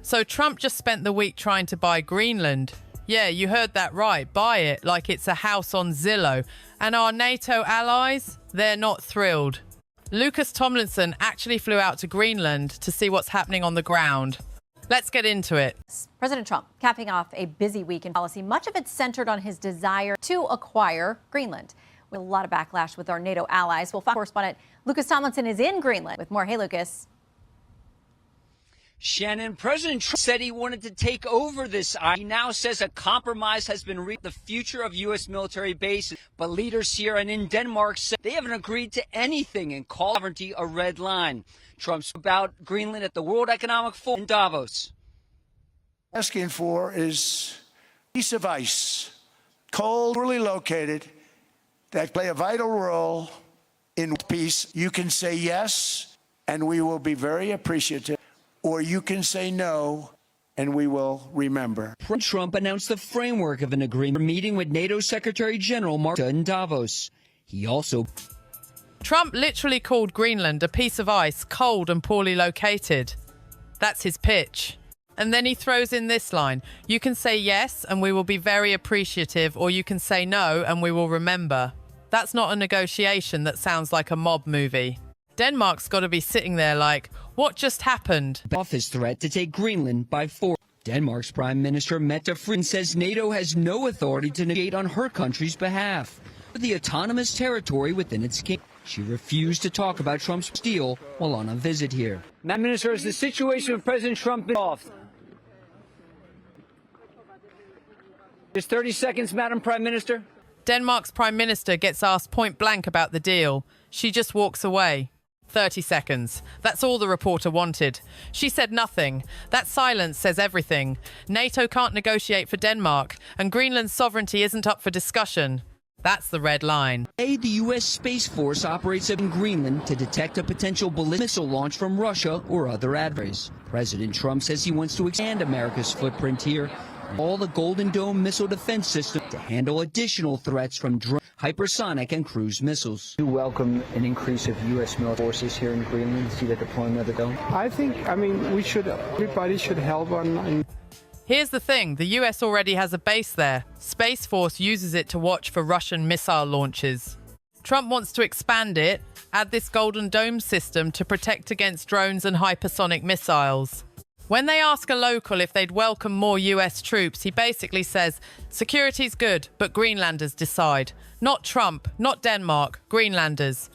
So Trump just spent the week trying to buy Greenland. Yeah, you heard that right. Buy it like it's a house on Zillow. And our NATO allies, they're not thrilled. Lucas Tomlinson actually flew out to Greenland to see what's happening on the ground. Let's get into it. President Trump capping off a busy week in policy, much of it centered on his desire to acquire Greenland. With a lot of backlash with our NATO allies. Well, Fox correspondent Lucas Tomlinson is in Greenland with more. Hey, Lucas. Shannon, President Trump said he wanted to take over this island. He now says a compromise has been reached, the future of U.S. military bases. But leaders here and in Denmark said they haven't agreed to anything and called sovereignty a red line. Trump spoke about Greenland at the World Economic Forum in Davos. Asking for is a piece of ice, cold, poorly located, that play a vital role in peace. You can say yes, and we will be very appreciative. Or you can say no, and we will remember. Trump announced the framework of an agreement meeting with NATO Secretary General Mark Rutte in Davos. He also... Trump literally called Greenland a piece of ice, cold and poorly located. That's his pitch. And then he throws in this line. You can say yes, and we will be very appreciative, or you can say no, and we will remember. That's not a negotiation. That sounds like a mob movie. Denmark's got to be sitting there like, what just happened? Off his threat to take Greenland by force. Denmark's Prime Minister Mette Frederiksen says NATO has no authority to negotiate on her country's behalf. The autonomous territory within its kingdom. She refused to talk about Trump's deal while on a visit here. Madam Minister, has the situation with President Trump been solved? Just 30 seconds, Madam Prime Minister. Denmark's Prime Minister gets asked point blank about the deal. She just walks away. 30 seconds. That's all the reporter wanted. She said nothing. That silence says everything. NATO can't negotiate for Denmark, and Greenland's sovereignty isn't up for discussion. That's the red line. The U.S. Space Force operates in Greenland to detect a potential ballistic missile launch from Russia or other adversaries. President Trump says he wants to expand America's footprint here, all the Golden Dome missile defense system to handle additional threats from drone, hypersonic, and cruise missiles. You welcome an increase of U.S. military forces here in Greenland, see the deployment of the dome? Everybody should help on. Here's the thing, the US already has a base there. Space Force uses it to watch for Russian missile launches. Trump wants to expand it, add this Golden Dome system to protect against drones and hypersonic missiles. When they ask a local if they'd welcome more US troops, he basically says, security's good, but Greenlanders decide. Not Trump, not Denmark, Greenlanders.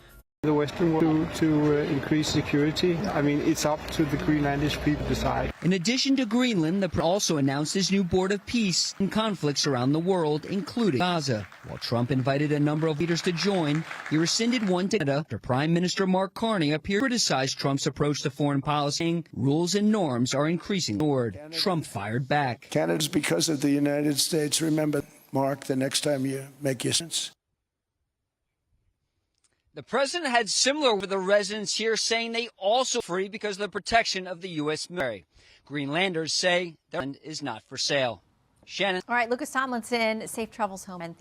The Western world to increase security. It's up to the Greenlandish people to decide. In addition to Greenland, the president also announced his new board of peace in conflicts around the world, including Gaza. While Trump invited a number of leaders to join, he rescinded one to Canada after Prime Minister Mark Carney appeared to criticize Trump's approach to foreign policy, saying rules and norms are increasingly ignored. Trump fired back. Canada's because of the United States. Remember, Mark, the next time you make your sense. The president had similar with the residents here, saying they also free because of the protection of the U.S. military. Greenlanders say their land is not for sale. Shannon. All right, Lucas Tomlinson, safe travels home. And